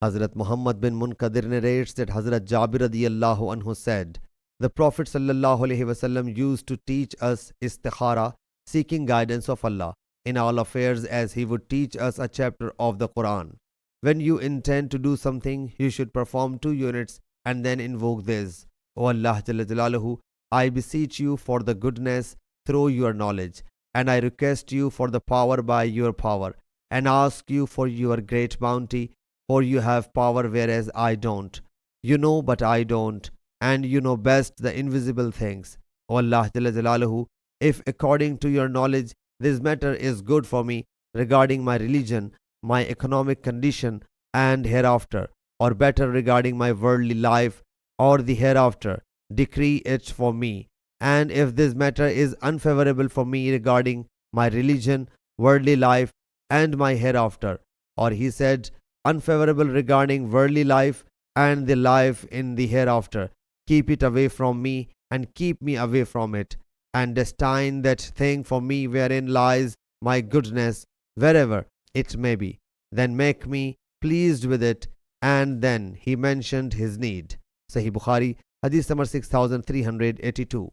Hazrat Muhammad bin Munkadir narrates that Hazrat Jabir radiyallahu anhu said, the Prophet sallallahu alaihi wasallam used to teach us istikhara, seeking guidance of Allah in all affairs, as he would teach us a chapter of the Quran. When you intend to do something, you should perform 2 units and then invoke this: O Allah Jalla Jalaluhu, I beseech you for the goodness through your knowledge, and I request you for the power by your power, and ask you for your great bounty, for you have power whereas I don't. You know but I don't, and you know best the invisible things. O Allah Jalla Jalaluhu, if according to your knowledge this matter is good for me regarding my religion, my economic condition and hereafter, or better regarding my worldly life or the hereafter, decree it for me. And if this matter is unfavorable for me regarding my religion, worldly life and my hereafter, or he said, unfavorable regarding worldly life and the life in the hereafter, keep it away from me and keep me away from it, and destine that thing for me wherein lies my goodness, wherever it may be. Then make me pleased with it. And then he mentioned his need. Sahih Bukhari, Hadith number 6382.